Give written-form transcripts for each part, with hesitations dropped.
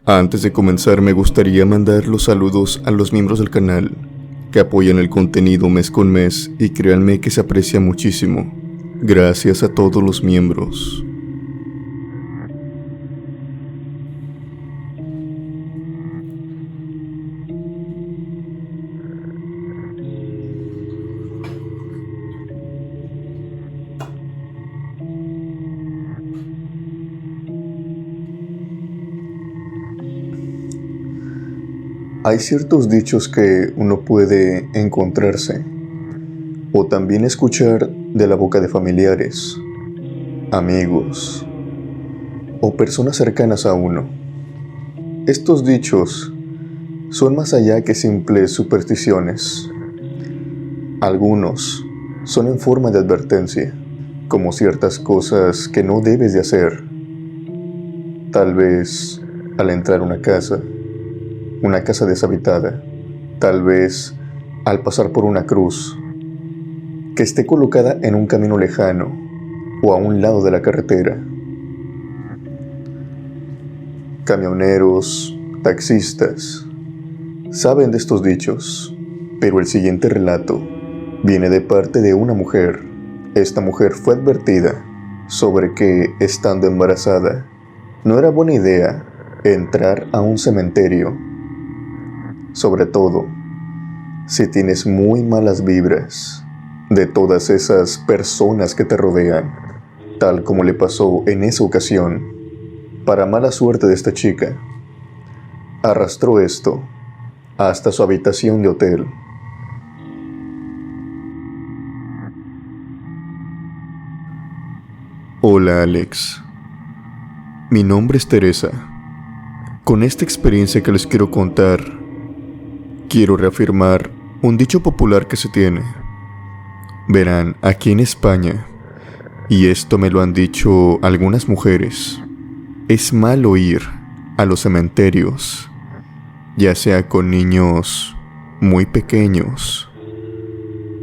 Antes de comenzar, me gustaría mandar los saludos a los miembros del canal que apoyan el contenido mes con mes, y créanme que se aprecia muchísimo. Gracias a todos los miembros. Hay ciertos dichos que uno puede encontrarse o también escuchar de la boca de familiares, amigos o personas cercanas a uno. Estos dichos son más allá que simples supersticiones. Algunos son en forma de advertencia, como ciertas cosas que no debes de hacer. Tal vez al entrar a una casa deshabitada, tal vez al pasar por una cruz, que esté colocada en un camino lejano o a un lado de la carretera. Camioneros, taxistas, saben de estos dichos, pero el siguiente relato viene de parte de una mujer. Esta mujer fue advertida sobre que, estando embarazada, no era buena idea entrar a un cementerio, sobre todo si tienes muy malas vibras de todas esas personas que te rodean, tal como le pasó en esa ocasión. Para mala suerte de esta chica, arrastró esto hasta su habitación de hotel. Hola Alex, mi nombre es Teresa. Con esta experiencia que les quiero contar, quiero reafirmar un dicho popular que se tiene. Verán, aquí en España, y esto me lo han dicho algunas mujeres, es malo ir a los cementerios, ya sea con niños muy pequeños,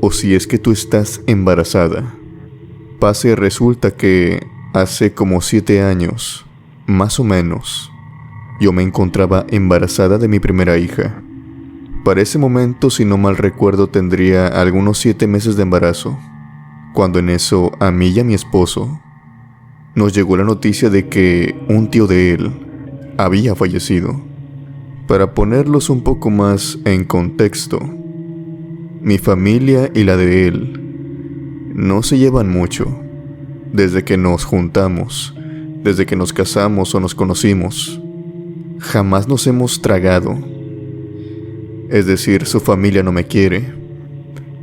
o si es que tú estás embarazada. Pase resulta que hace como 7 años, más o menos, yo me encontraba embarazada de mi primera hija. Para ese momento, si no mal recuerdo, tendría algunos 7 meses de embarazo, cuando en eso a mí y a mi esposo nos llegó la noticia de que un tío de él había fallecido. Para ponerlos un poco más en contexto, mi familia y la de él no se llevan mucho desde que nos juntamos, desde que nos casamos o nos conocimos. Jamás nos hemos tragado. Es decir, su familia no me quiere,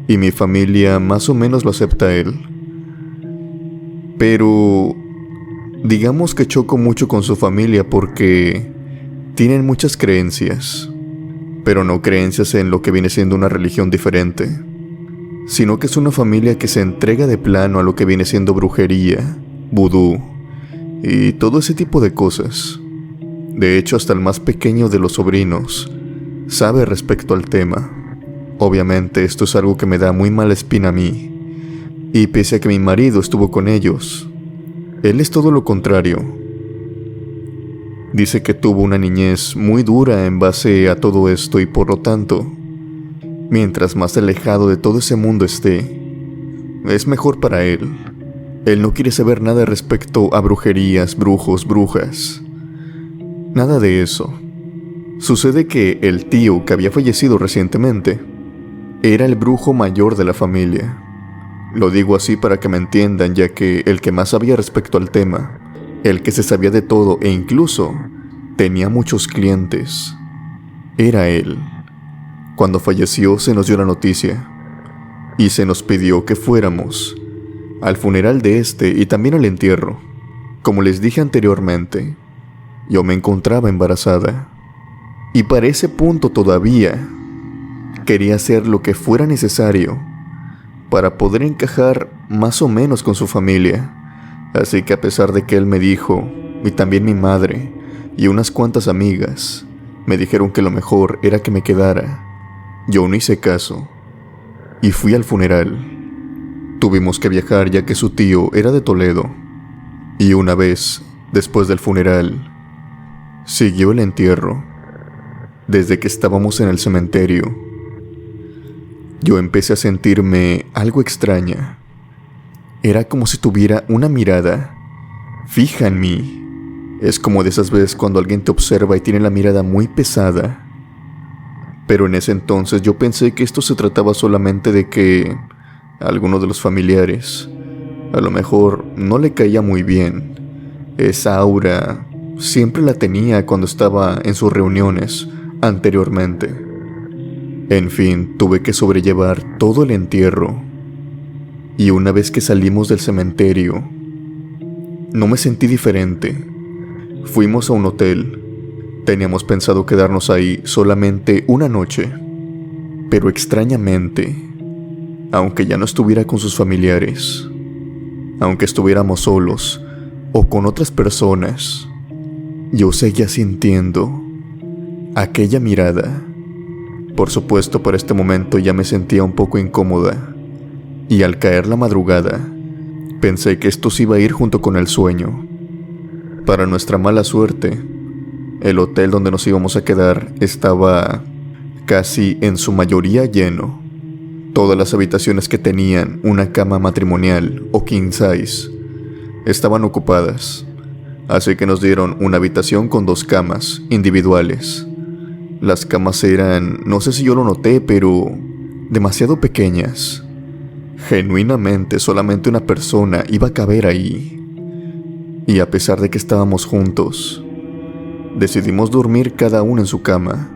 y mi familia más o menos lo acepta a él. Pero digamos que choco mucho con su familia porque tienen muchas creencias, pero no creencias en lo que viene siendo una religión diferente, sino que es una familia que se entrega de plano a lo que viene siendo brujería, vudú y todo ese tipo de cosas. De hecho, hasta el más pequeño de los sobrinos sabe respecto al tema. Obviamente esto es algo que me da muy mala espina a mí, y pese a que mi marido estuvo con ellos, él es todo lo contrario. Dice que tuvo una niñez muy dura en base a todo esto, y por lo tanto, mientras más alejado de todo ese mundo esté, es mejor para él. Él no quiere saber nada respecto a brujerías, brujos, brujas. Nada de eso. Sucede que el tío que había fallecido recientemente era el brujo mayor de la familia. Lo digo así para que me entiendan, ya que el que más sabía respecto al tema, el que se sabía de todo e incluso tenía muchos clientes, era él. Cuando falleció se nos dio la noticia y se nos pidió que fuéramos al funeral de este y también al entierro. Como les dije anteriormente, yo me encontraba embarazada. Y para ese punto todavía quería hacer lo que fuera necesario para poder encajar más o menos con su familia. Así que a pesar de que él me dijo, y también mi madre y unas cuantas amigas me dijeron que lo mejor era que me quedara, yo no hice caso y fui al funeral. Tuvimos que viajar ya que su tío era de Toledo, y una vez después del funeral Siguió el entierro. Desde que estábamos en el cementerio, yo empecé a sentirme algo extraña. Era como si tuviera una mirada fija en mí. Es como de esas veces cuando alguien te observa y tiene la mirada muy pesada. Pero en ese entonces yo pensé que esto se trataba solamente de que alguno de los familiares a lo mejor no le caía muy bien. Esa aura siempre la tenía cuando estaba en sus reuniones anteriormente. En fin, tuve que sobrellevar todo el entierro. Y una vez que salimos del cementerio, no me sentí diferente. Fuimos a un hotel. Teníamos pensado quedarnos ahí solamente una noche. Pero extrañamente, aunque ya no estuviera con sus familiares, aunque estuviéramos solos o con otras personas, yo seguía sintiendo aquella mirada. Por supuesto, por este momento ya me sentía un poco incómoda, y al caer la madrugada, pensé que esto se iba a ir junto con el sueño. Para nuestra mala suerte, el hotel donde nos íbamos a quedar estaba casi en su mayoría lleno. Todas las habitaciones que tenían una cama matrimonial o king size estaban ocupadas, así que nos dieron una habitación con 2 camas individuales. Las camas eran, no sé si yo lo noté, pero demasiado pequeñas. Genuinamente solamente una persona iba a caber ahí. Y a pesar de que estábamos juntos, decidimos dormir cada uno en su cama.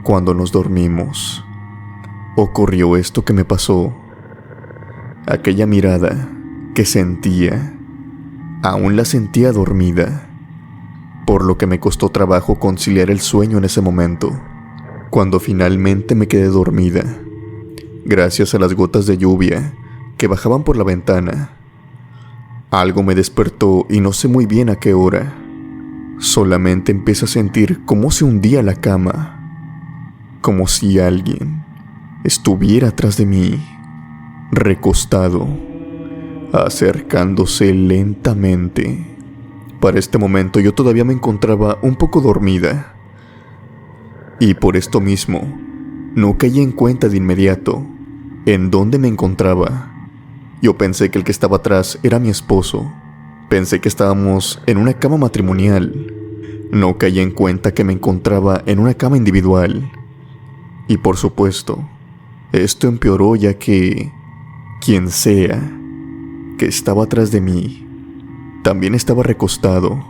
Cuando nos dormimos, ocurrió esto que me pasó. Aquella mirada que sentía, aún la sentía dormida, por lo que me costó trabajo conciliar el sueño en ese momento. Cuando finalmente me quedé dormida, gracias a las gotas de lluvia que bajaban por la ventana, algo me despertó y no sé muy bien a qué hora. Solamente empecé a sentir cómo se hundía la cama, como si alguien estuviera atrás de mí, recostado, acercándose lentamente. Para este momento yo todavía me encontraba un poco dormida, y por esto mismo no caí en cuenta de inmediato en dónde me encontraba. Yo pensé que el que estaba atrás era mi esposo. Pensé que estábamos en una cama matrimonial. No caí en cuenta que me encontraba en una cama individual. Y por supuesto, esto empeoró, ya que quien sea que estaba atrás de mí también estaba recostado,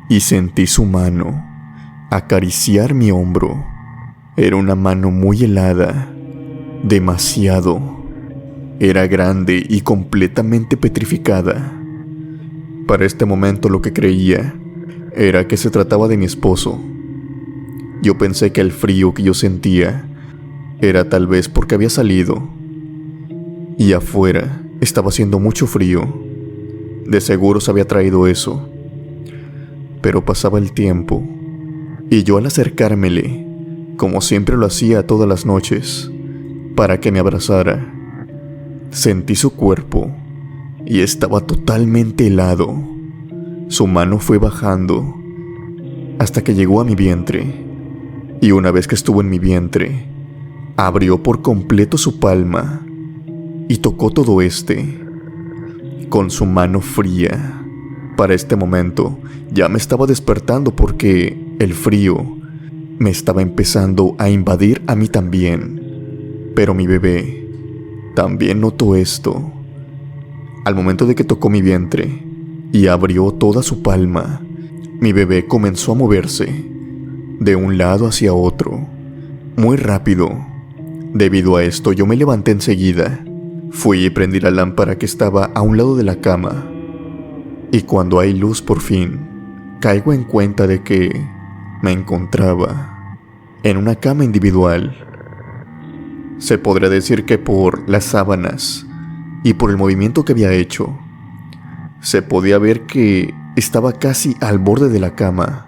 y sentí su mano acariciar mi hombro. Era una mano muy helada, demasiado. Era grande y completamente petrificada. Para este momento lo que creía era que se trataba de mi esposo. Yo pensé que el frío que yo sentía era tal vez porque había salido, y afuera estaba haciendo mucho frío. De seguro se había traído eso. Pero pasaba el tiempo, y yo al acercármele, como siempre lo hacía todas las noches, para que me abrazara, sentí su cuerpo y estaba totalmente helado. Su mano fue bajando hasta que llegó a mi vientre, y una vez que estuvo en mi vientre, abrió por completo su palma y tocó todo con su mano fría. Para este momento ya me estaba despertando, porque el frío me estaba empezando a invadir a mí también. Pero mi bebé también notó esto. Al momento de que tocó mi vientre y abrió toda su palma, mi bebé comenzó a moverse de un lado hacia otro, muy rápido. Debido a esto, yo me levanté enseguida. Fui y prendí la lámpara que estaba a un lado de la cama. Y cuando hay luz por fin, caigo en cuenta de que me encontraba en una cama individual. Se podría decir que por las sábanas y por el movimiento que había hecho, se podía ver que estaba casi al borde de la cama.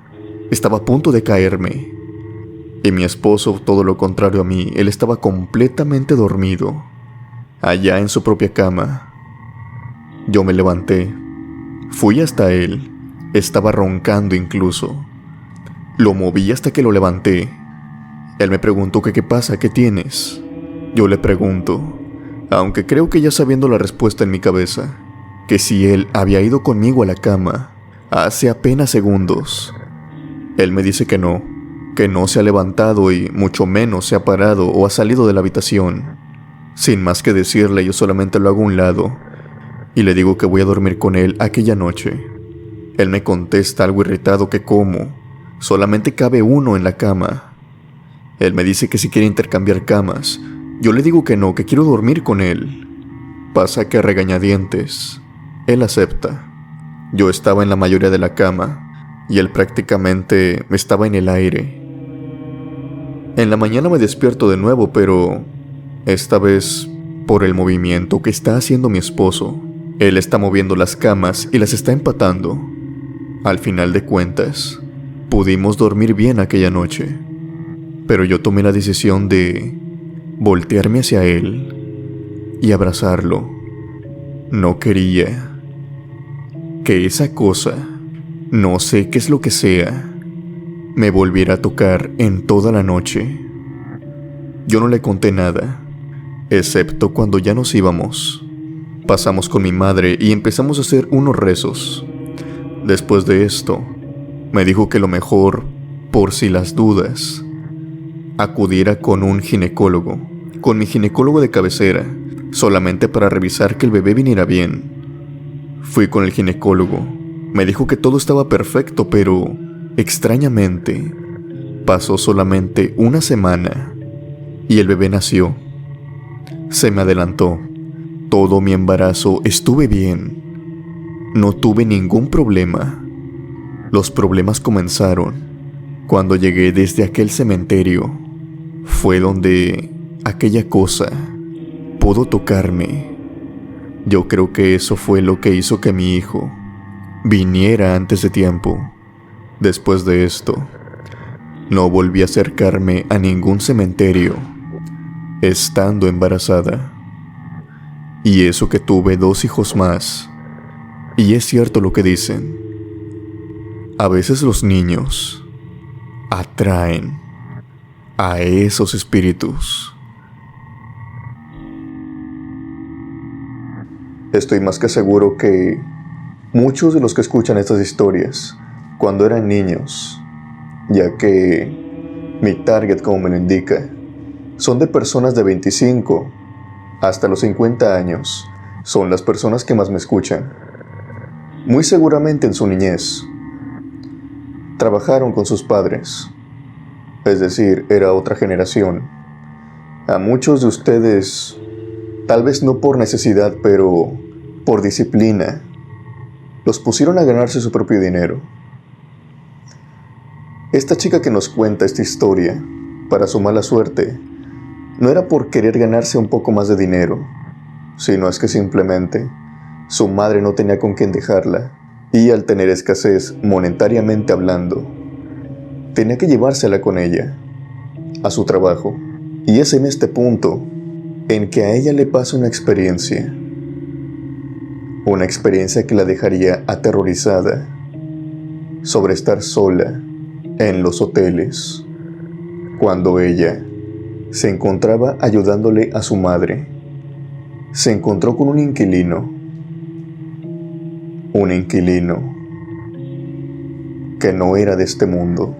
Estaba a punto de caerme. Y mi esposo, todo lo contrario a mí, él estaba completamente dormido, allá en su propia cama. Yo me levanté, fui hasta él, estaba roncando incluso. Lo moví hasta que lo levanté. Él me preguntó que qué pasa, qué tienes. Yo le pregunto, aunque creo que ya sabiendo la respuesta en mi cabeza, que si él había ido conmigo a la cama hace apenas segundos. Él me dice que no se ha levantado y mucho menos se ha parado o ha salido de la habitación. Sin más que decirle, yo solamente lo hago a un lado y le digo que voy a dormir con él aquella noche. Él me contesta algo irritado que cómo, solamente cabe uno en la cama. Él me dice que si quiere intercambiar camas. Yo le digo que no, que quiero dormir con él. Pasa que a regañadientes, él acepta. Yo estaba en la mayoría de la cama y él prácticamente estaba en el aire. En la mañana me despierto de nuevo, pero esta vez por el movimiento que está haciendo mi esposo. Él está moviendo las camas y las está empatando. Al final de cuentas, pudimos dormir bien aquella noche, pero yo tomé la decisión de voltearme hacia él y abrazarlo. No quería que esa cosa, no sé qué es lo que sea, me volviera a tocar en toda la noche. Yo no le conté nada, excepto cuando ya nos íbamos. Pasamos con mi madre y empezamos a hacer unos rezos. Después de esto, me dijo que lo mejor, por si las dudas, acudiera con un ginecólogo, con mi ginecólogo de cabecera, solamente para revisar que el bebé viniera bien. Fui con el ginecólogo. Me dijo que todo estaba perfecto, pero extrañamente pasó solamente una semana y el bebé nació. Se me adelantó. Todo mi embarazo estuve bien. No tuve ningún problema. Los problemas comenzaron cuando llegué desde aquel cementerio. Fue donde aquella cosa pudo tocarme. Yo creo que eso fue lo que hizo que mi hijo viniera antes de tiempo. Después de esto, no volví a acercarme a ningún cementerio, estando embarazada. Y eso que tuve 2 hijos más. Y es cierto lo que dicen. A veces los niños atraen a esos espíritus. Estoy más que seguro que muchos de los que escuchan estas historias, cuando eran niños, ya que mi target, como me lo indica, son de personas de 25 hasta los 50 años, son las personas que más me escuchan. Muy seguramente en su niñez trabajaron con sus padres, es decir, era otra generación. A muchos de ustedes, tal vez no por necesidad, pero por disciplina, los pusieron a ganarse su propio dinero. Esta chica que nos cuenta esta historia, para su mala suerte, no era por querer ganarse un poco más de dinero, sino es que simplemente su madre no tenía con quién dejarla, y al tener escasez monetariamente hablando, tenía que llevársela con ella a su trabajo. Y es en este punto en que a ella le pasa una experiencia que la dejaría aterrorizada, sobre estar sola en los hoteles, cuando ella se encontraba ayudándole a su madre. Se encontró con un inquilino que no era de este mundo.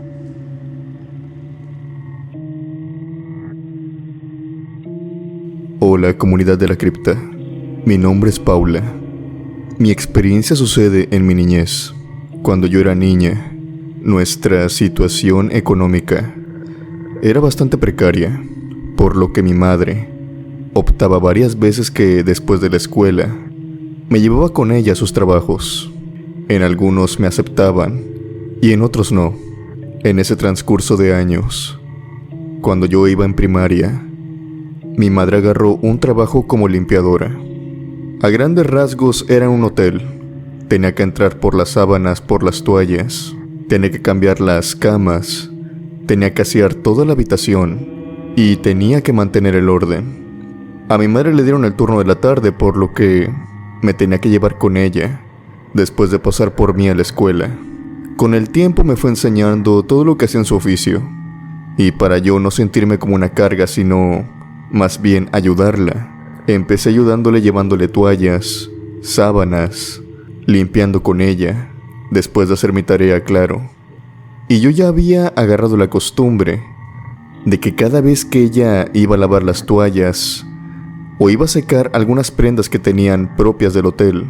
Hola, comunidad de la cripta. Mi nombre es Paula. Mi experiencia sucede en mi niñez. Cuando yo era niña, nuestra situación económica era bastante precaria, por lo que mi madre optaba varias veces que después de la escuela me llevaba con ella a sus trabajos. En algunos me aceptaban y en otros no. En ese transcurso de años, cuando yo iba en primaria, mi madre agarró un trabajo como limpiadora. A grandes rasgos era un hotel. Tenía que entrar por las sábanas, por las toallas, tenía que cambiar las camas, tenía que asear toda la habitación y tenía que mantener el orden. A mi madre le dieron el turno de la tarde, por lo que me tenía que llevar con ella después de pasar por mí a la escuela. Con el tiempo me fue enseñando todo lo que hacía en su oficio, y para yo no sentirme como una carga, sino más bien ayudarla, empecé ayudándole llevándole toallas, sábanas, limpiando con ella, después de hacer mi tarea, claro. Y yo ya había agarrado la costumbre de que cada vez que ella iba a lavar las toallas o iba a secar algunas prendas que tenían propias del hotel,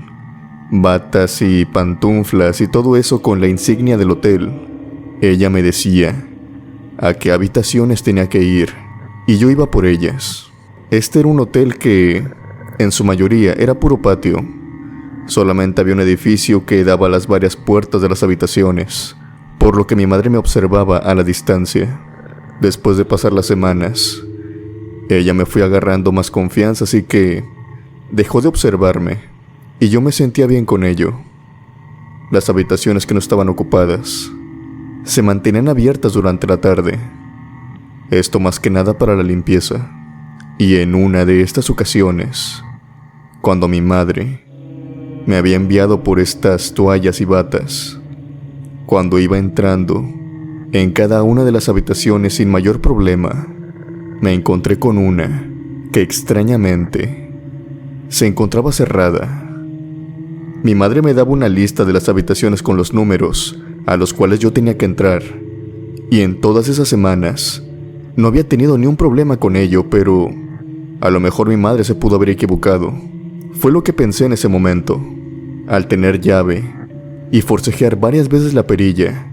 batas y pantuflas y todo eso con la insignia del hotel, ella me decía a qué habitaciones tenía que ir y yo iba por ellas. Este era un hotel que, en su mayoría, era puro patio. Solamente había un edificio que daba a las varias puertas de las habitaciones, por lo que mi madre me observaba a la distancia. Después de pasar las semanas, ella me fue agarrando más confianza, así que dejó de observarme, y yo me sentía bien con ello. Las habitaciones que no estaban ocupadas se mantenían abiertas durante la tarde, esto más que nada para la limpieza. Y en una de estas ocasiones, cuando mi madre me había enviado por estas toallas y batas, cuando iba entrando en cada una de las habitaciones sin mayor problema, me encontré con una que extrañamente se encontraba cerrada. Mi madre me daba una lista de las habitaciones con los números a los cuales yo tenía que entrar, y en todas esas semanas no había tenido ni un problema con ello, pero a lo mejor mi madre se pudo haber equivocado. Fue lo que pensé en ese momento. Al tener llave y forcejear varias veces la perilla,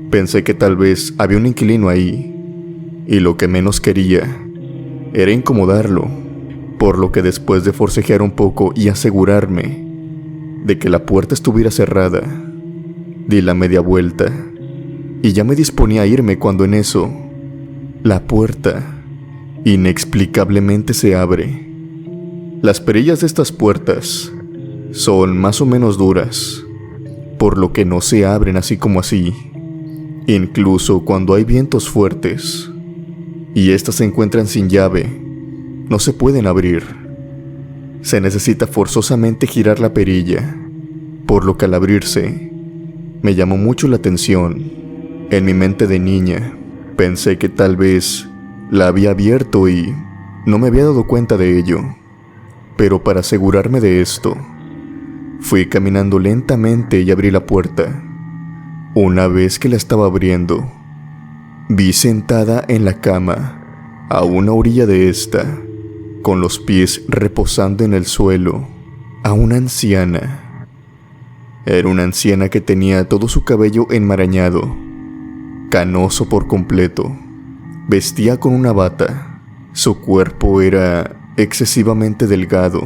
pensé que tal vez había un inquilino ahí, y lo que menos quería era incomodarlo, por lo que después de forcejear un poco y asegurarme de que la puerta estuviera cerrada, di la media vuelta y ya me disponía a irme cuando en eso, la puerta inexplicablemente se abre. Las perillas de estas puertas son más o menos duras, por lo que no se abren así como así. Incluso cuando hay vientos fuertes y estas se encuentran sin llave, no se pueden abrir. Se necesita forzosamente girar la perilla, por lo que al abrirse me llamó mucho la atención. En mi mente de niña pensé que tal vez la había abierto y no me había dado cuenta de ello. Pero para asegurarme de esto, fui caminando lentamente y abrí la puerta. Una vez que la estaba abriendo, vi sentada en la cama, a una orilla de esta, con los pies reposando en el suelo, a una anciana. Era una anciana que tenía todo su cabello enmarañado, canoso por completo. Vestía con una bata. Su cuerpo era excesivamente delgado.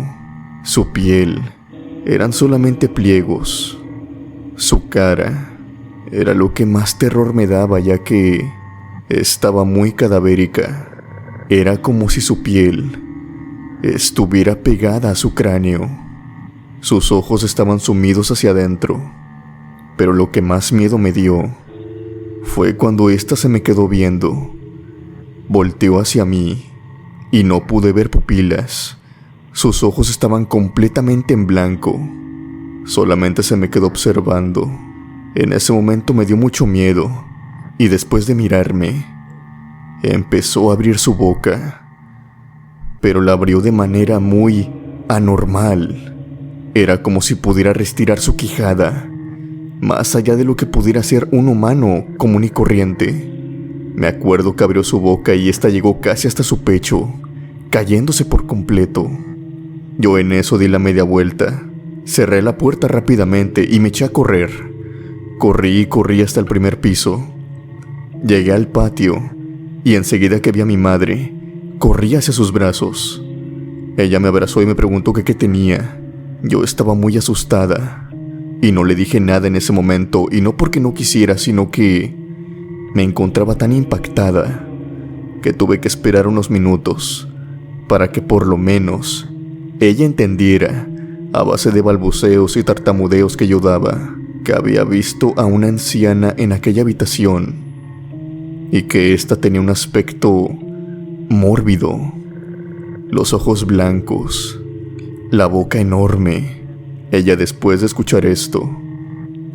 Su piel eran solamente pliegos. Su cara era lo que más terror me daba, ya que estaba muy cadavérica. Era como si su piel estuviera pegada a su cráneo. Sus ojos estaban sumidos hacia adentro, pero lo que más miedo me dio fue cuando ésta se me quedó viendo. Volteó hacia mí y no pude ver pupilas. Sus ojos estaban completamente en blanco. Solamente se me quedó observando. En ese momento me dio mucho miedo y después de mirarme, empezó a abrir su boca, pero la abrió de manera muy anormal. Era como si pudiera restirar su quijada, más allá de lo que pudiera ser un humano común y corriente. Me acuerdo que abrió su boca y esta llegó casi hasta su pecho, cayéndose por completo. Yo en eso di la media vuelta, cerré la puerta rápidamente y me eché a correr. Corrí y corrí hasta el primer piso. Llegué al patio y enseguida que vi a mi madre, corrí hacia sus brazos. Ella me abrazó y me preguntó que qué tenía. Yo estaba muy asustada y no le dije nada en ese momento, y no porque no quisiera, sino que me encontraba tan impactada que tuve que esperar unos minutos para que por lo menos ella entendiera, a base de balbuceos y tartamudeos que yo daba, que había visto a una anciana en aquella habitación y que ésta tenía un aspecto mórbido, los ojos blancos, la boca enorme. Ella, después de escuchar esto,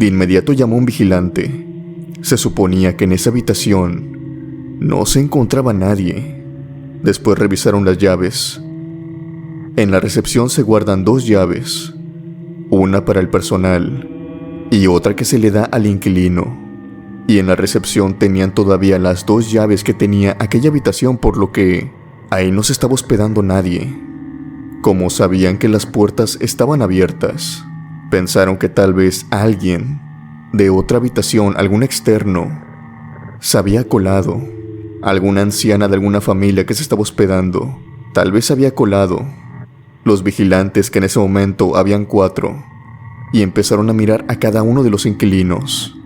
De inmediato llamó a un vigilante. Se suponía que en esa habitación no se encontraba nadie. Después revisaron las llaves. En la recepción se guardan 2 llaves, una para el personal y otra que se le da al inquilino. Y en la recepción tenían todavía las 2 llaves que tenía aquella habitación, por lo que ahí no se estaba hospedando nadie. Como sabían que las puertas estaban abiertas, pensaron que tal vez alguien de otra habitación, algún externo, se había colado. Alguna anciana de alguna familia que se estaba hospedando, tal vez se había colado. Los vigilantes, que en ese momento habían 4, y empezaron a mirar a cada uno de los inquilinos.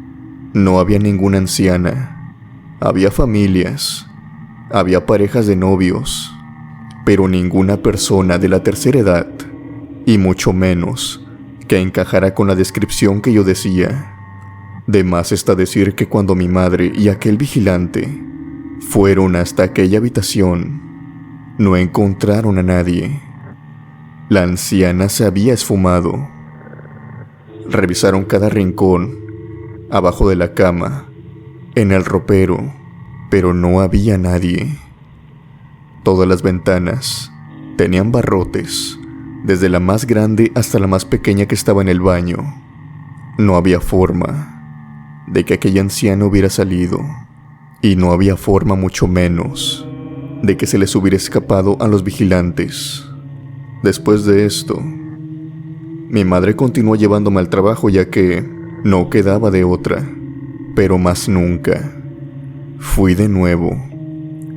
No había ninguna anciana. Había familias, había parejas de novios, pero ninguna persona de la tercera edad, y mucho menos que encajara con la descripción que yo decía. De más está decir que cuando mi madre y aquel vigilante fueron hasta aquella habitación, no encontraron a nadie. La anciana se había esfumado. Revisaron cada rincón, abajo de la cama, en el ropero, pero no había nadie. Todas las ventanas tenían barrotes, desde la más grande hasta la más pequeña que estaba en el baño. No había forma de que aquella anciana hubiera salido, y no había forma, mucho menos, de que se les hubiera escapado a los vigilantes. Después de esto, mi madre continuó llevándome al trabajo, ya que no quedaba de otra, pero más nunca fui de nuevo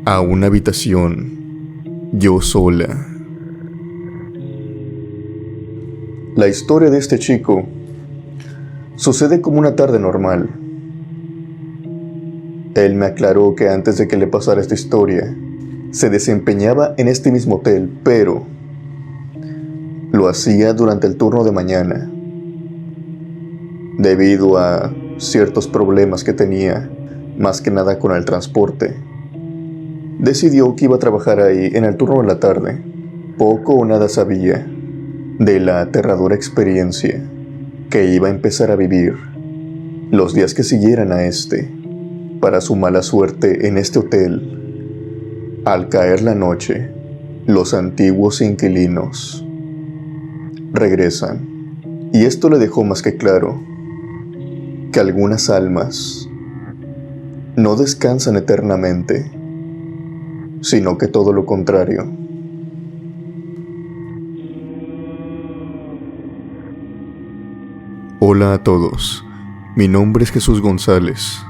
a una habitación yo sola. La historia de este chico sucede como una tarde normal. Él me aclaró que antes de que le pasara esta historia, se desempeñaba en este mismo hotel, pero lo hacía durante el turno de mañana. Debido a ciertos problemas que tenía, más que nada con el transporte, decidió que iba a trabajar ahí en el turno de la tarde. Poco o nada sabía de la aterradora experiencia que iba a empezar a vivir los días que siguieran a este. Para su mala suerte en este hotel, al caer la noche, los antiguos inquilinos regresan, y esto le dejó más que claro que algunas almas no descansan eternamente, sino que todo lo contrario. Hola a todos, mi nombre es Jesús González.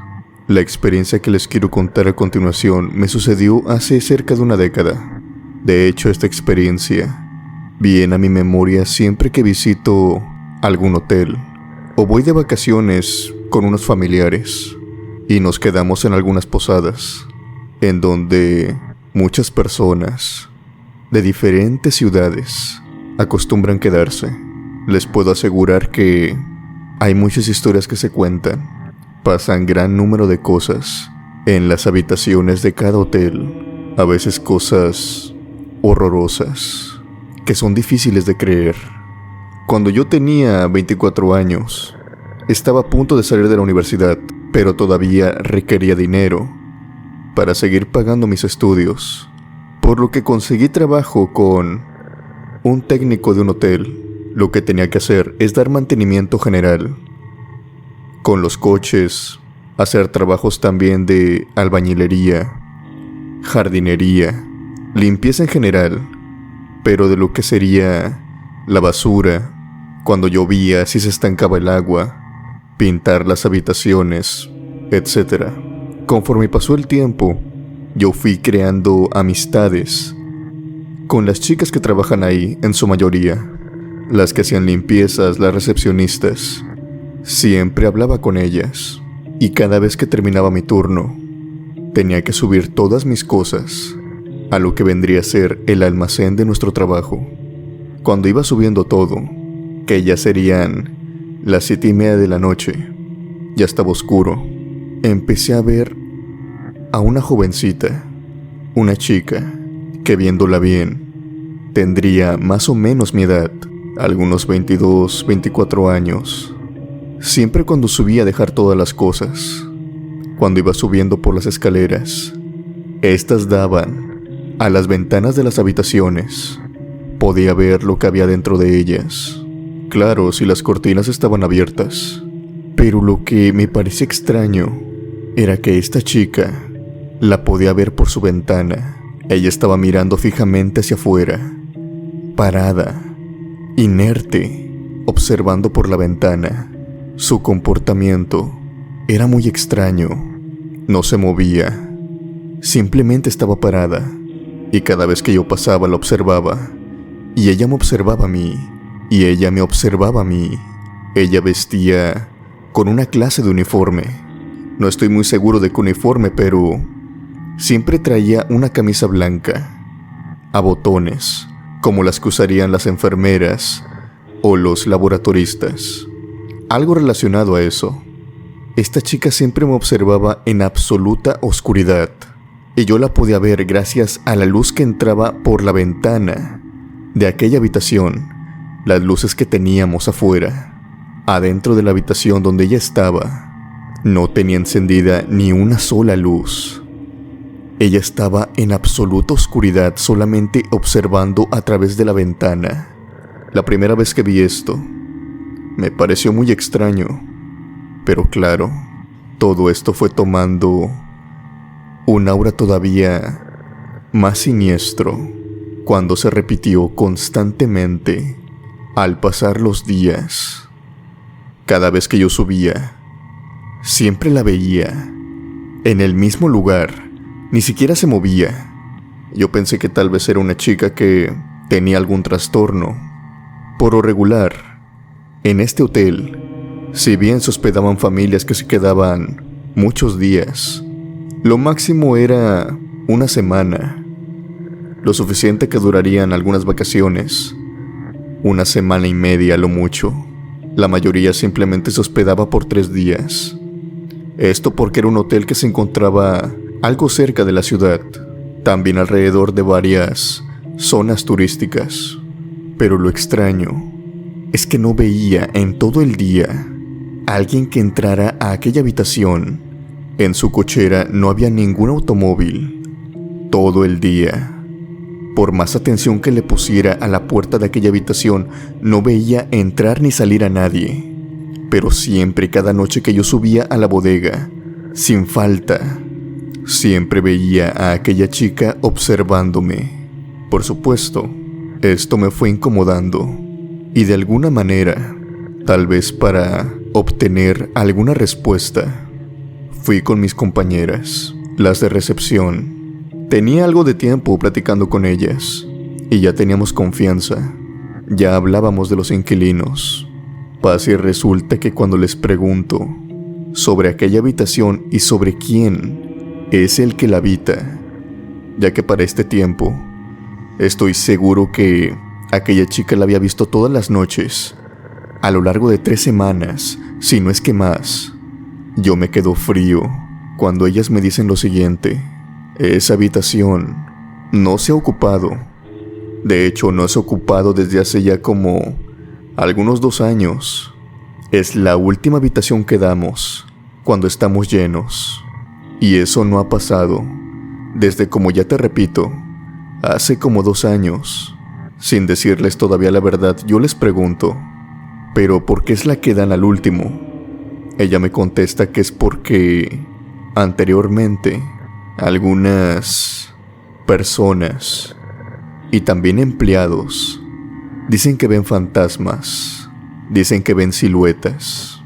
La experiencia que les quiero contar a continuación me sucedió hace cerca de una década. De hecho, esta experiencia viene a mi memoria siempre que visito algún hotel o voy de vacaciones con unos familiares y nos quedamos en algunas posadas, en donde muchas personas de diferentes ciudades acostumbran quedarse. Les puedo asegurar que hay muchas historias que se cuentan. Pasan gran número de cosas en las habitaciones de cada hotel, a veces cosas horrorosas que son difíciles de creer. Cuando yo tenía 24 años, estaba a punto de salir de la universidad, pero todavía requería dinero para seguir pagando mis estudios, por lo que conseguí trabajo con un técnico de un hotel. Lo que tenía que hacer es dar mantenimiento general con los coches, hacer trabajos también de albañilería, jardinería, limpieza en general, pero de lo que sería la basura, cuando llovía, si se estancaba el agua, pintar las habitaciones, etc. Conforme pasó el tiempo, yo fui creando amistades con las chicas que trabajan ahí, en su mayoría, las que hacían limpiezas, las recepcionistas. Siempre hablaba con ellas, y cada vez que terminaba mi turno, tenía que subir todas mis cosas a lo que vendría a ser el almacén de nuestro trabajo. Cuando iba subiendo todo, que ya serían las 7:30 de la noche, ya estaba oscuro, empecé a ver a una jovencita, una chica, que viéndola bien, tendría más o menos mi edad, algunos 22, 24 años. Siempre cuando subía a dejar todas las cosas, cuando iba subiendo por las escaleras, estas daban a las ventanas de las habitaciones. Podía ver lo que había dentro de ellas. Claro, si las cortinas estaban abiertas. Pero lo que me parecía extraño era que esta chica la podía ver por su ventana. Ella estaba mirando fijamente hacia afuera, parada, inerte, observando por la ventana. Su comportamiento era muy extraño. No se movía, simplemente estaba parada, y cada vez que yo pasaba la observaba, y ella me observaba a mí, y ella me observaba a mí. Ella vestía con una clase de uniforme. No estoy muy seguro de qué uniforme, pero siempre traía una camisa blanca, a botones, como las que usarían las enfermeras o los laboratoristas. Algo relacionado a eso. Esta chica siempre me observaba en absoluta oscuridad, y yo la podía ver gracias a la luz que entraba por la ventana de aquella habitación, las luces que teníamos afuera. Adentro de la habitación donde ella estaba, no tenía encendida ni una sola luz. Ella estaba en absoluta oscuridad, solamente observando a través de la ventana. La primera vez que vi esto, me pareció muy extraño, pero claro, todo esto fue tomando un aura todavía más siniestro cuando se repitió constantemente al pasar los días. Cada vez que yo subía, siempre la veía en el mismo lugar, ni siquiera se movía. Yo pensé que tal vez era una chica que tenía algún trastorno. Por lo regular, en este hotel, si bien se hospedaban familias que se quedaban muchos días, lo máximo era una semana, lo suficiente que durarían algunas vacaciones, una semana y media a lo mucho. La mayoría simplemente se hospedaba por 3 días. Esto porque era un hotel que se encontraba algo cerca de la ciudad, también alrededor de varias zonas turísticas. Pero lo extraño es que no veía en todo el día a alguien que entrara a aquella habitación. En su cochera no había ningún automóvil. Todo el día, por más atención que le pusiera a la puerta de aquella habitación, no veía entrar ni salir a nadie. Pero siempre, cada noche que yo subía a la bodega, sin falta, siempre veía a aquella chica observándome. Por supuesto, esto me fue incomodando, y de alguna manera, tal vez para obtener alguna respuesta, fui con mis compañeras, las de recepción. Tenía algo de tiempo platicando con ellas, y ya teníamos confianza. Ya hablábamos de los inquilinos. Pasa y resulta que cuando les pregunto sobre aquella habitación y sobre quién es el que la habita, ya que para este tiempo estoy seguro que aquella chica la había visto todas las noches, a lo largo de 3 semanas, si no es que más. Yo me quedo frío cuando ellas me dicen lo siguiente: esa habitación no se ha ocupado. De hecho, no se ha ocupado desde hace ya como algunos 2 años. Es la última habitación que damos cuando estamos llenos. Y eso no ha pasado desde, como ya te repito, hace como 2 años. Sin decirles todavía la verdad, yo les pregunto: ¿pero por qué es la que dan al último? Ella me contesta que es porque anteriormente algunas personas y también empleados dicen que ven fantasmas, dicen que ven siluetas.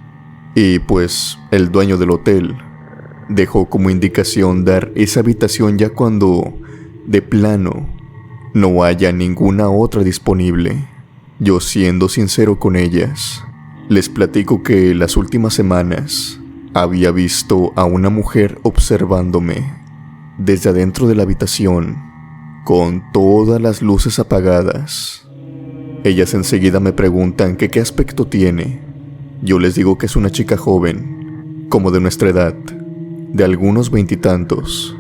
Y pues el dueño del hotel dejó como indicación dar esa habitación ya cuando, de plano, no haya ninguna otra disponible. Yo, siendo sincero con ellas, les platico que las últimas semanas había visto a una mujer observándome desde adentro de la habitación, con todas las luces apagadas. Ellas enseguida me preguntan que qué aspecto tiene. Yo les digo que es una chica joven, como de nuestra edad, de algunos 20 y tantos.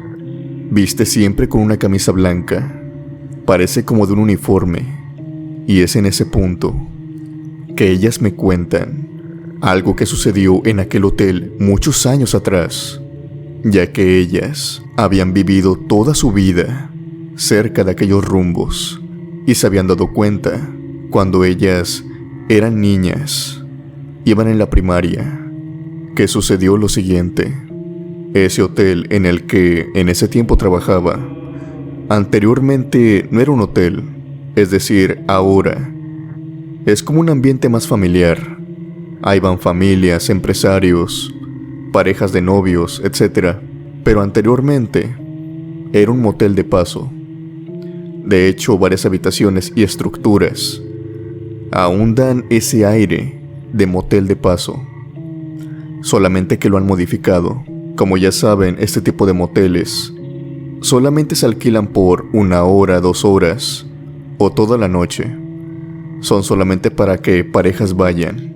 Viste siempre con una camisa blanca, parece como de un uniforme. Y es en ese punto que ellas me cuentan algo que sucedió en aquel hotel muchos años atrás, ya que ellas habían vivido toda su vida cerca de aquellos rumbos y se habían dado cuenta cuando ellas eran niñas, iban en la primaria, que sucedió lo siguiente. Ese hotel en el que en ese tiempo trabajaba, anteriormente no era un hotel, es decir, ahora es como un ambiente más familiar. Ahí van familias, empresarios, parejas de novios, etc. Pero anteriormente era un motel de paso. De hecho, varias habitaciones y estructuras aún dan ese aire de motel de paso, solamente que lo han modificado. Como ya saben, este tipo de moteles solamente se alquilan por 1 hora, 2 horas o toda la noche. Son solamente para que parejas vayan,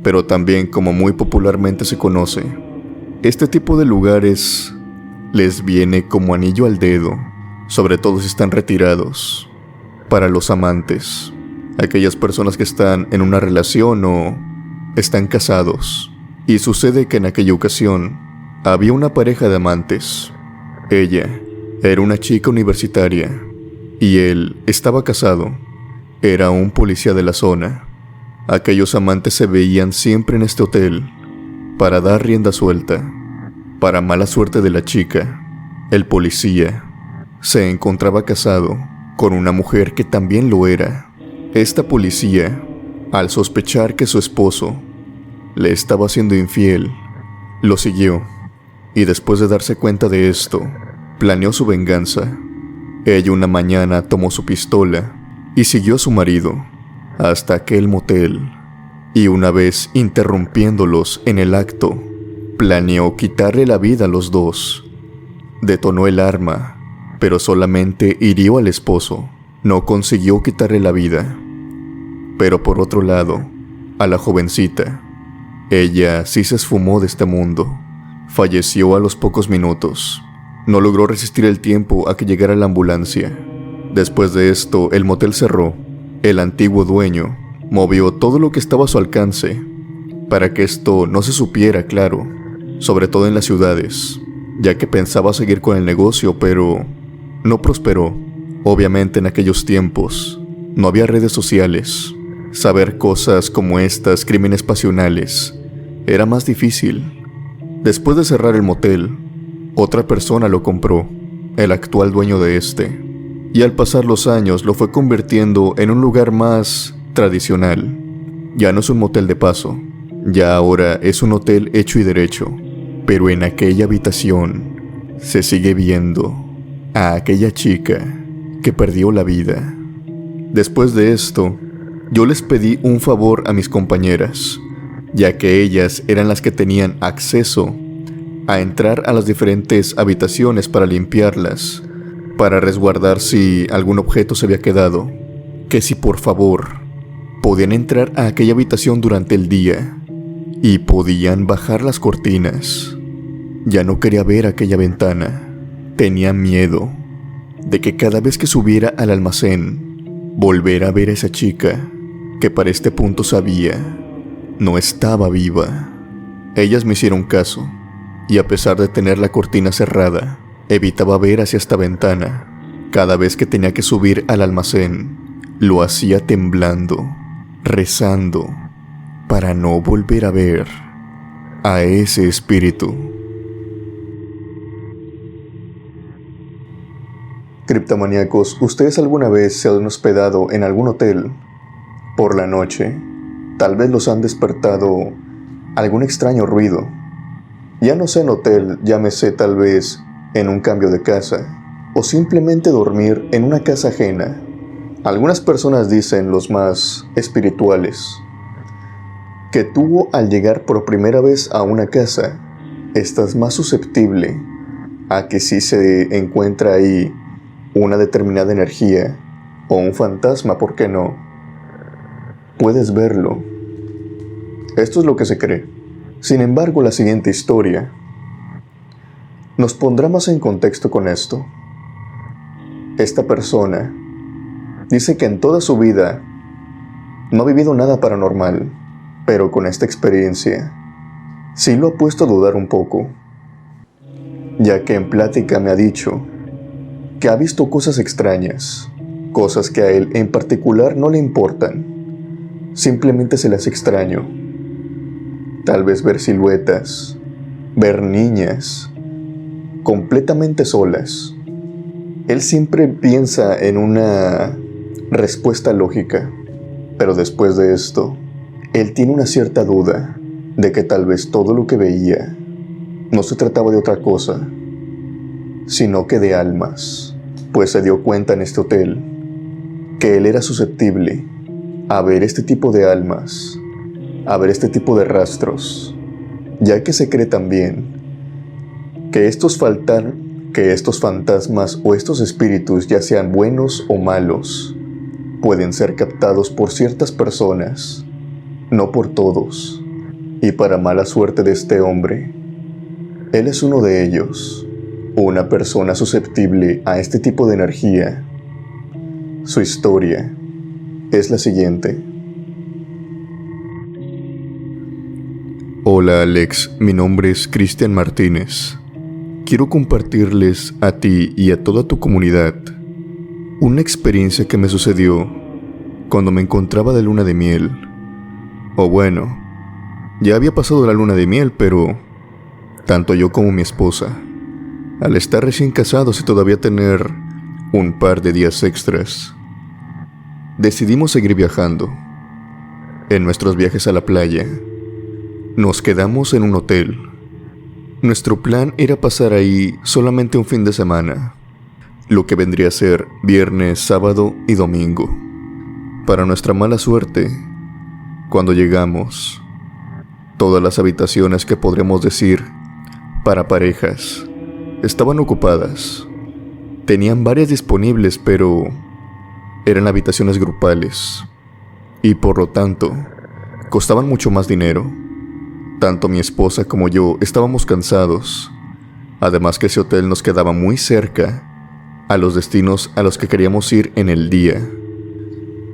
pero también, como muy popularmente se conoce, este tipo de lugares les viene como anillo al dedo, sobre todo si están retirados, para los amantes, aquellas personas que están en una relación o están casados. Y sucede que en aquella ocasión había una pareja de amantes. Ella era una chica universitaria y él estaba casado. Era un policía de la zona. Aquellos amantes se veían siempre en este hotel para dar rienda suelta. Para mala suerte de la chica, el policía se encontraba casado con una mujer que también lo era. Esta policía, al sospechar que su esposo le estaba siendo infiel, lo siguió y después de darse cuenta de esto, planeó su venganza. Ella una mañana tomó su pistola y siguió a su marido hasta aquel motel, y una vez interrumpiéndolos en el acto, planeó quitarle la vida a los dos. Detonó el arma, pero solamente hirió al esposo, no consiguió quitarle la vida. Pero por otro lado, a la jovencita, ella sí se esfumó de este mundo. Falleció a los pocos minutos. No logró resistir el tiempo a que llegara la ambulancia. Después de esto, el motel cerró. El antiguo dueño movió todo lo que estaba a su alcance para que esto no se supiera, claro, sobre todo en las ciudades, ya que pensaba seguir con el negocio, pero no prosperó. Obviamente en aquellos tiempos no había redes sociales. Saber cosas como estas, crímenes pasionales, era más difícil. Después de cerrar el motel, otra persona lo compró, el actual dueño de este, y al pasar los años lo fue convirtiendo en un lugar más tradicional. Ya no es un motel de paso, ya ahora es un hotel hecho y derecho, pero en aquella habitación se sigue viendo a aquella chica que perdió la vida. Después de esto, yo les pedí un favor a mis compañeras, ya que ellas eran las que tenían acceso a entrar a las diferentes habitaciones para limpiarlas, para resguardar si algún objeto se había quedado, que si por favor podían entrar a aquella habitación durante el día y podían bajar las cortinas. Ya no quería ver aquella ventana. Tenía miedo de que cada vez que subiera al almacén volviera a ver a esa chica que para este punto sabía no estaba viva. Ellas me hicieron caso y a pesar de tener la cortina cerrada, evitaba ver hacia esta ventana. Cada vez que tenía que subir al almacén, lo hacía temblando, rezando, para no volver a ver a ese espíritu. Criptomaníacos, ¿ustedes alguna vez se han hospedado en algún hotel por la noche? Tal vez los han despertado algún extraño ruido. Ya no sea en hotel, llámese tal vez en un cambio de casa, o simplemente dormir en una casa ajena. Algunas personas dicen, los más espirituales, que tú al llegar por primera vez a una casa, estás más susceptible a que si se encuentra ahí una determinada energía o un fantasma, ¿por qué no? Puedes verlo. Esto es lo que se cree. Sin embargo, la siguiente historia nos pondrá más en contexto con esto. Esta persona dice que en toda su vida no ha vivido nada paranormal, Pero con esta experiencia, sí lo ha puesto a dudar un poco, ya que en plática me ha dicho que ha visto cosas extrañas, cosas que a él en particular no le importan, simplemente se las extraño. Tal vez ver siluetas, ver niñas, completamente solas. Él siempre piensa en una respuesta lógica, pero después de esto, él tiene una cierta duda de que tal vez todo lo que veía no se trataba de otra cosa, sino que de almas, pues se dio cuenta en este hotel que él era susceptible a ver este tipo de almas, a ver este tipo de rastros, ya que se cree también que estos fantasmas o estos espíritus, ya sean buenos o malos, pueden ser captados por ciertas personas, no por todos. Y para mala suerte de este hombre, él es uno de ellos, una persona susceptible a este tipo de energía. Su historia es la siguiente. Hola Alex, mi nombre es Cristian Martínez. Quiero compartirles a ti y a toda tu comunidad una experiencia que me sucedió cuando me encontraba de luna de miel. O bueno, ya había pasado la luna de miel, pero tanto yo como mi esposa, al estar recién casados y todavía tener un par de días extras, decidimos seguir viajando. En nuestros viajes a la playa, nos quedamos en un hotel. Nuestro plan era pasar ahí solamente un fin de semana, lo que vendría a ser viernes, sábado y domingo. Para nuestra mala suerte, cuando llegamos, todas las habitaciones que podremos decir para parejas estaban ocupadas. Tenían varias disponibles, pero eran habitaciones grupales y por lo tanto costaban mucho más dinero. Tanto mi esposa como yo estábamos cansados, además que ese hotel nos quedaba muy cerca a los destinos a los que queríamos ir en el día,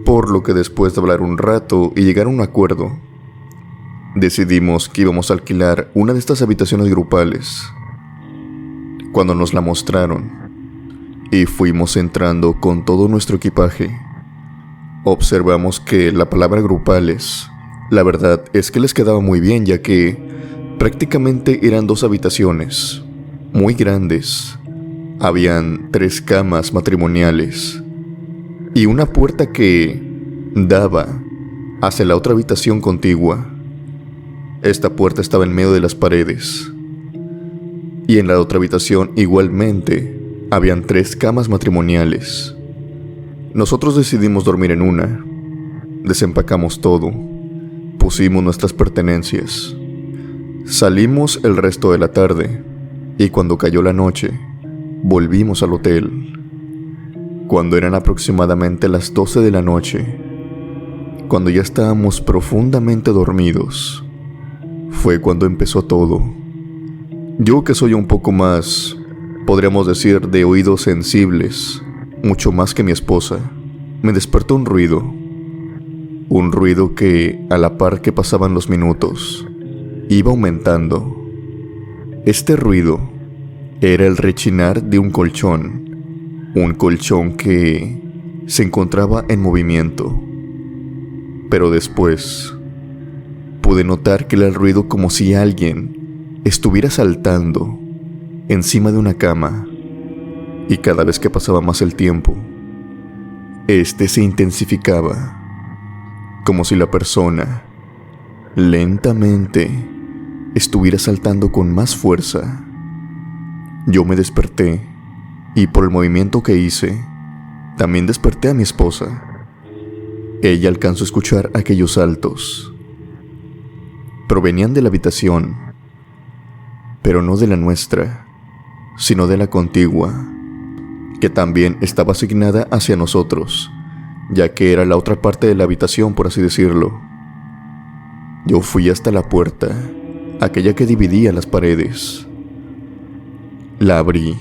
por lo que después de hablar un rato y llegar a un acuerdo, decidimos que íbamos a alquilar una de estas habitaciones grupales. Cuando nos la mostraron y fuimos entrando con todo nuestro equipaje, observamos que la palabra grupales, la verdad es que les quedaba muy bien, ya que prácticamente eran 2 habitaciones muy grandes. Habían 3 camas matrimoniales y una puerta que daba hacia la otra habitación contigua. Esta puerta estaba en medio de las paredes. Y en la otra habitación igualmente habían 3 camas matrimoniales. Nosotros decidimos dormir en una. Desempacamos todo. Pusimos nuestras pertenencias. Salimos el resto de la tarde y cuando cayó la noche, volvimos al hotel. Cuando eran aproximadamente las 12 de la noche, cuando ya estábamos profundamente dormidos, fue cuando empezó todo. Yo, que soy un poco más, podríamos decir, de oídos sensibles, mucho más que mi esposa, me despertó un ruido. Un ruido que, a la par que pasaban los minutos, iba aumentando. Este ruido era el rechinar de un colchón que se encontraba en movimiento. Pero después pude notar que era el ruido como si alguien estuviera saltando encima de una cama, y cada vez que pasaba más el tiempo, este se intensificaba, como si la persona lentamente estuviera saltando con más fuerza. Yo me desperté y por el movimiento que hice, también desperté a mi esposa. Ella alcanzó a escuchar aquellos saltos. Provenían de la habitación, pero no de la nuestra, sino de la contigua, que también estaba asignada hacia nosotros, ya que era la otra parte de la habitación, por así decirlo. Yo fui hasta la puerta, aquella que dividía las paredes. La abrí,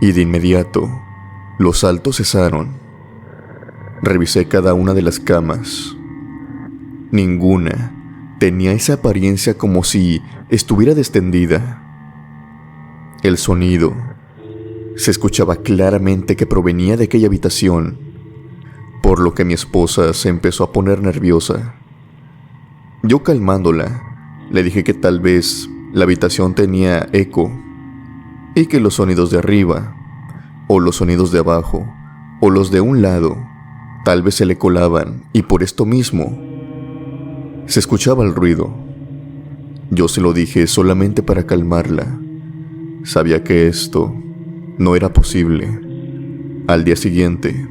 y de inmediato, los saltos cesaron. Revisé cada una de las camas. Ninguna Tenía esa apariencia como si estuviera destendida. El sonido se escuchaba claramente que provenía de aquella habitación, por lo que mi esposa se empezó a poner nerviosa. Yo, calmándola, le dije que tal vez la habitación tenía eco y que los sonidos de arriba, o los sonidos de abajo, o los de un lado, tal vez se le colaban y por esto mismo se escuchaba el ruido. Yo se lo dije solamente para calmarla. Sabía que esto no era posible. Al día siguiente,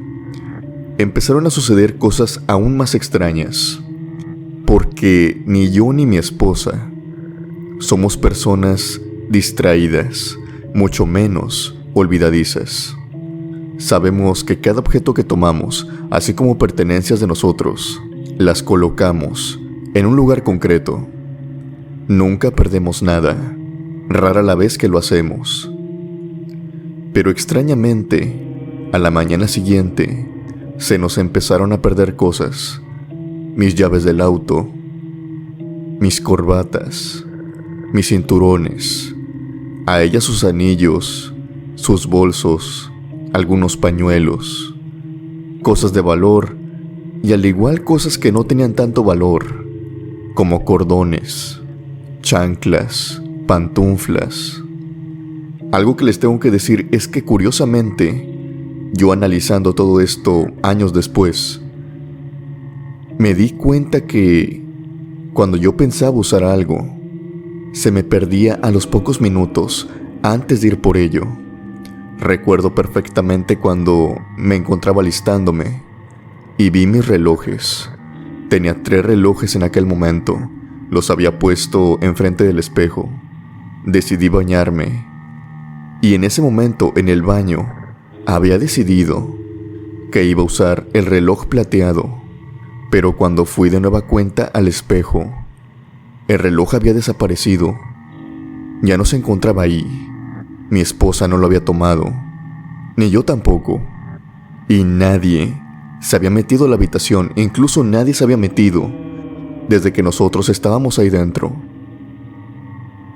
empezaron a suceder cosas aún más extrañas, porque ni yo ni mi esposa somos personas distraídas, mucho menos olvidadizas. Sabemos que cada objeto que tomamos, así como pertenencias de nosotros, las colocamos en un lugar concreto. Nunca perdemos nada, rara la vez que lo hacemos. Pero extrañamente, a la mañana siguiente, se nos empezaron a perder cosas. Mis llaves del auto, mis corbatas, mis cinturones, a ella sus anillos, sus bolsos, algunos pañuelos, cosas de valor y al igual cosas que no tenían tanto valor, como cordones, chanclas, pantuflas. Algo que les tengo que decir es que curiosamente, yo analizando todo esto años después, me di cuenta que cuando yo pensaba usar algo, se me perdía a los pocos minutos antes de ir por ello. Recuerdo perfectamente cuando me encontraba alistándome y vi mis relojes. Tenía 3 relojes en aquel momento. Los había puesto enfrente del espejo. Decidí bañarme. Y en ese momento, en el baño, había decidido que iba a usar el reloj plateado. Pero cuando fui de nueva cuenta al espejo, el reloj había desaparecido. Ya no se encontraba ahí. Mi esposa no lo había tomado, ni yo tampoco. Y nadie se había metido a la habitación, incluso nadie se había metido desde que nosotros estábamos ahí dentro.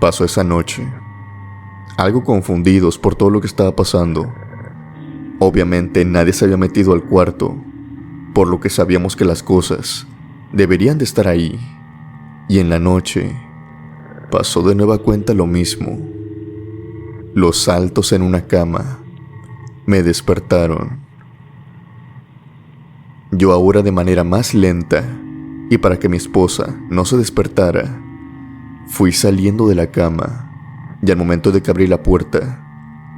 Pasó esa noche, algo confundidos por todo lo que estaba pasando. Obviamente nadie se había metido al cuarto, por lo que sabíamos que las cosas deberían de estar ahí. Y en la noche pasó de nueva cuenta lo mismo. Los saltos en una cama me despertaron. Yo ahora, de manera más lenta y para que mi esposa no se despertara, fui saliendo de la cama y al momento de que abrí la puerta,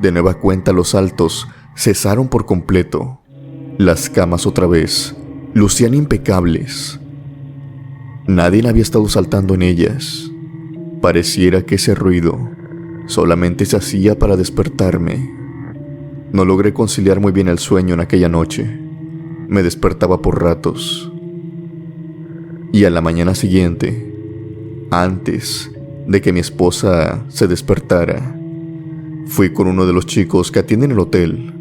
de nueva cuenta los saltos cesaron por completo. Las camas otra vez lucían impecables. Nadie había estado saltando en ellas. Pareciera que ese ruido solamente se hacía para despertarme. No logré conciliar muy bien el sueño en aquella noche. Me despertaba por ratos. Y a la mañana siguiente, antes de que mi esposa se despertara, fui con uno de los chicos que atienden el hotel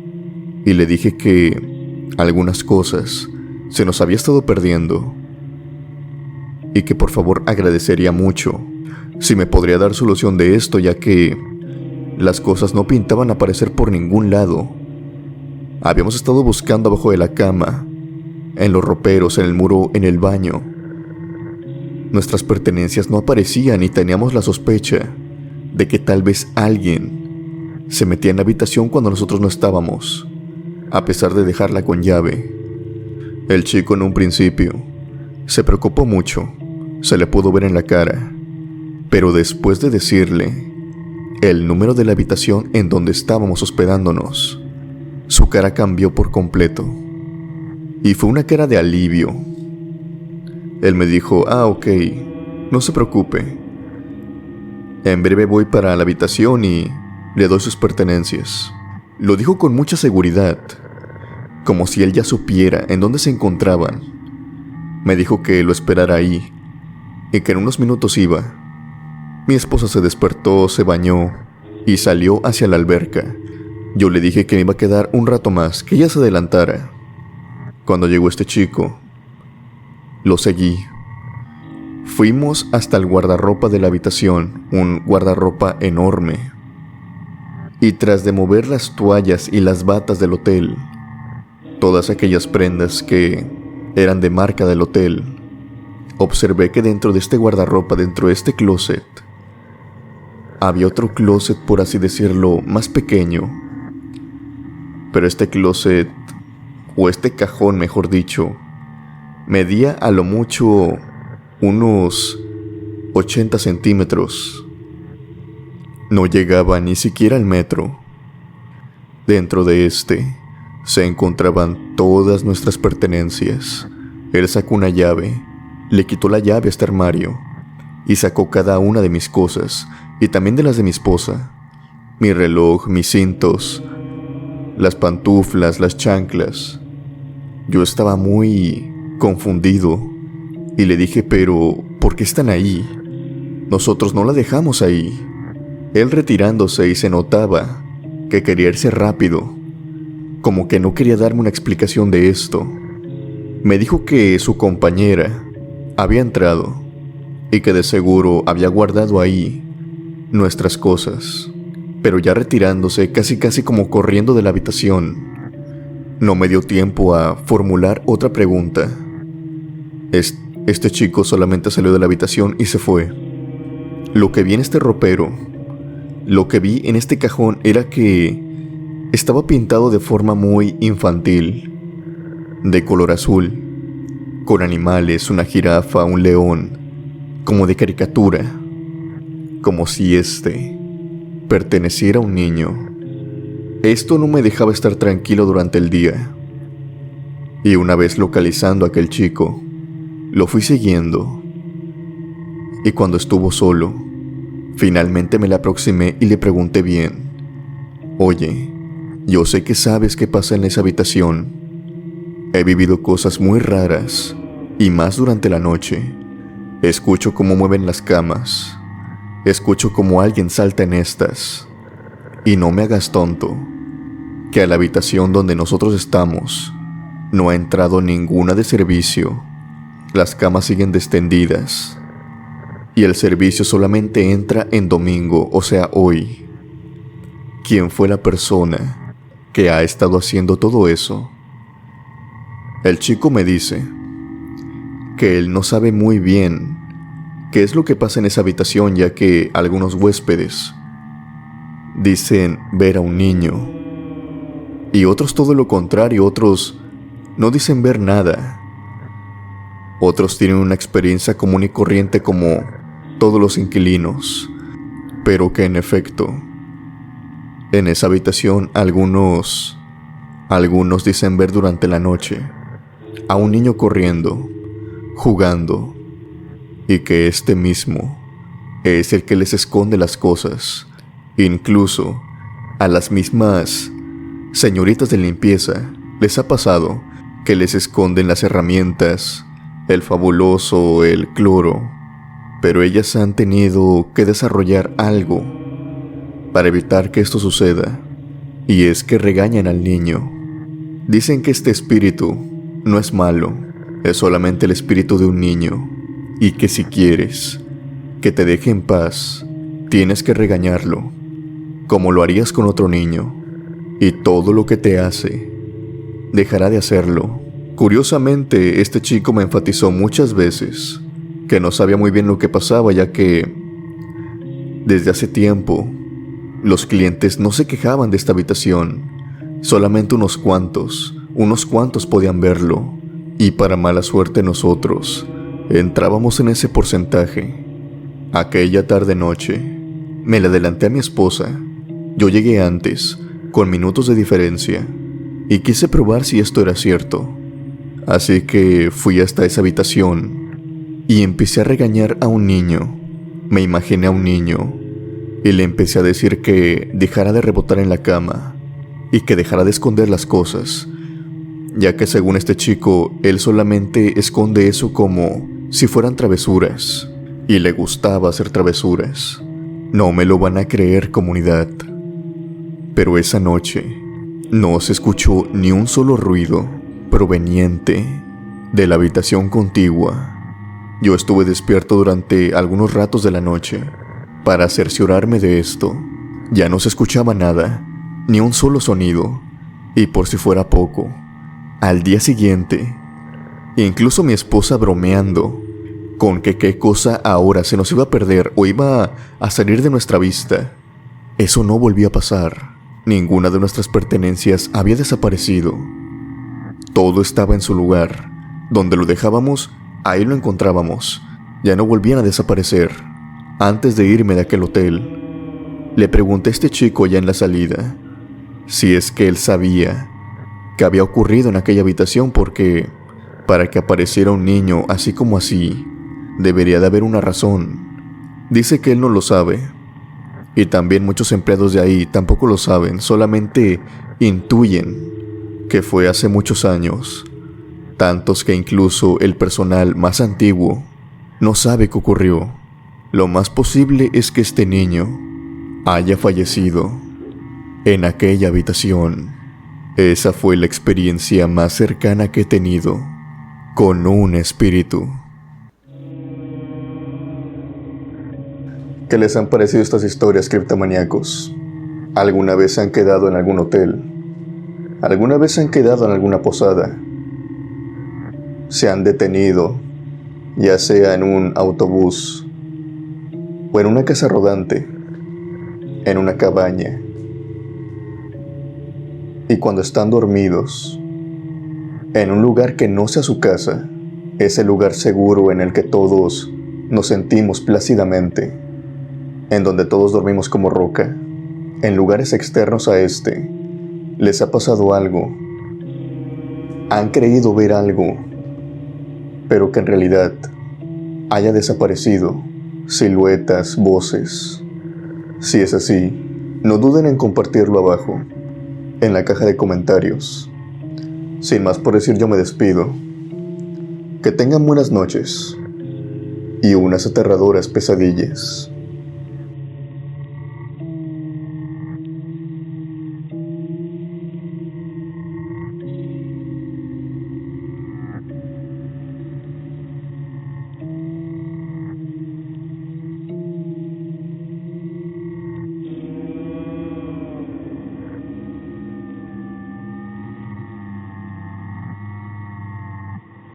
y le dije que algunas cosas se nos había estado perdiendo y que por favor agradecería mucho si me podría dar solución de esto, ya que las cosas no pintaban aparecer por ningún lado. Habíamos estado buscando abajo de la cama, en los roperos, en el muro, en el baño. Nuestras pertenencias no aparecían y teníamos la sospecha de que tal vez alguien se metía en la habitación cuando nosotros no estábamos, a pesar de dejarla con llave. El chico en un principio se preocupó mucho, se le pudo ver en la cara, pero después de decirle el número de la habitación en donde estábamos hospedándonos, su cara cambió por completo. Y fue una cara de alivio. Él me dijo, ok, no se preocupe. En breve voy para la habitación y le doy sus pertenencias. Lo dijo con mucha seguridad, como si él ya supiera en dónde se encontraban. Me dijo que lo esperara ahí y que en unos minutos iba. Mi esposa se despertó, se bañó y salió hacia la alberca. Yo le dije que me iba a quedar un rato más, que ella se adelantara. Cuando llegó este chico, lo seguí. Fuimos hasta el guardarropa de la habitación, un guardarropa enorme. Y tras de mover las toallas y las batas del hotel, todas aquellas prendas que eran de marca del hotel, observé que dentro de este guardarropa, dentro de este closet, había otro closet, por así decirlo, más pequeño. Pero este closet, o este cajón mejor dicho, medía a lo mucho unos 80 centímetros. No llegaba ni siquiera al metro. Dentro de este se encontraban todas nuestras pertenencias. Él sacó una llave, le quitó la llave a este armario y sacó cada una de mis cosas y también de las de mi esposa. Mi reloj, mis cintos, las pantuflas, las chanclas. Yo estaba muy confundido y le dije, pero ¿por qué están ahí? Nosotros no la dejamos ahí. Él retirándose y se notaba que quería irse rápido, como que no quería darme una explicación de esto. Me dijo que su compañera había entrado y que de seguro había guardado ahí nuestras cosas, pero ya retirándose, casi como corriendo de la habitación. No me dio tiempo a formular otra pregunta. Este chico solamente salió de la habitación y se fue. Lo que vi en este ropero, lo que vi en este cajón era que estaba pintado de forma muy infantil, de color azul, con animales, una jirafa, un león, como de caricatura, como si perteneciera a un niño. Esto no me dejaba estar tranquilo durante el día. Y una vez localizando a aquel chico, lo fui siguiendo. Y cuando estuvo solo, finalmente me le aproximé y le pregunté bien: oye, yo sé que sabes qué pasa en esa habitación. He vivido cosas muy raras, y más durante la noche. Escucho cómo mueven las camas. Escucho cómo alguien salta en estas. Y no me hagas tonto, que a la habitación donde nosotros estamos no ha entrado ninguna de servicio. Las camas siguen extendidas. Y el servicio solamente entra en domingo, o sea, hoy. ¿Quién fue la persona que ha estado haciendo todo eso? El chico me dice que él no sabe muy bien qué es lo que pasa en esa habitación, ya que algunos huéspedes dicen ver a un niño y otros todo lo contrario. Otros no dicen ver nada. Otros tienen una experiencia común y corriente como todos los inquilinos, pero que en efecto, en esa habitación algunos dicen ver durante la noche a un niño corriendo, jugando, y que este mismo es el que les esconde las cosas. Incluso a las mismas señoritas de limpieza les ha pasado que les esconden las herramientas, el fabuloso, el cloro, pero ellas han tenido que desarrollar algo para evitar que esto suceda, y es que regañan al niño. Dicen que este espíritu no es malo, es solamente el espíritu de un niño, y que si quieres que te deje en paz, tienes que regañarlo, como lo harías con otro niño, y todo lo que te hace, dejará de hacerlo. Curiosamente, este chico me enfatizó muchas veces que no sabía muy bien lo que pasaba, ya que desde hace tiempo los clientes no se quejaban de esta habitación, solamente unos cuantos podían verlo, y para mala suerte nosotros entrábamos en ese porcentaje. Aquella tarde-noche me le adelanté a mi esposa. Yo llegué antes, con minutos de diferencia, y quise probar si esto era cierto. Así que fui hasta esa habitación y empecé a regañar a un niño. Me imaginé a un niño y le empecé a decir que dejara de rebotar en la cama y que dejara de esconder las cosas, ya que según este chico, él solamente esconde eso como si fueran travesuras, y le gustaba hacer travesuras. No me lo van a creer, comunidad, pero esa noche no se escuchó ni un solo ruido proveniente de la habitación contigua. Yo estuve despierto durante algunos ratos de la noche para cerciorarme de esto. Ya no se escuchaba nada, ni un solo sonido, y por si fuera poco, al día siguiente, incluso mi esposa bromeando con que qué cosa ahora se nos iba a perder o iba a salir de nuestra vista. Eso no volvió a pasar. Ninguna de nuestras pertenencias había desaparecido. Todo estaba en su lugar. Donde lo dejábamos, ahí lo encontrábamos. Ya no volvían a desaparecer. Antes de irme de aquel hotel, le pregunté a este chico ya en la salida si es que él sabía qué había ocurrido en aquella habitación, porque para que apareciera un niño así como así, debería de haber una razón. Dice que él no lo sabe. Y también muchos empleados de ahí tampoco lo saben, solamente intuyen que fue hace muchos años. Tantos que incluso el personal más antiguo no sabe qué ocurrió. Lo más posible es que este niño haya fallecido en aquella habitación. Esa fue la experiencia más cercana que he tenido con un espíritu. ¿Qué les han parecido estas historias, criptomaníacos? ¿Alguna vez se han quedado en algún hotel? ¿Alguna vez se han quedado en alguna posada? ¿Se han detenido, ya sea en un autobús o en una casa rodante, en una cabaña? Y cuando están dormidos, en un lugar que no sea su casa, ese lugar seguro en el que todos nos sentimos plácidamente, en donde todos dormimos como roca, en lugares externos a este, ¿les ha pasado algo? ¿Han creído ver algo, pero que en realidad haya desaparecido? Siluetas, voces. Si es así, no duden en compartirlo abajo, en la caja de comentarios. Sin más por decir, yo me despido. Que tengan buenas noches y unas aterradoras pesadillas.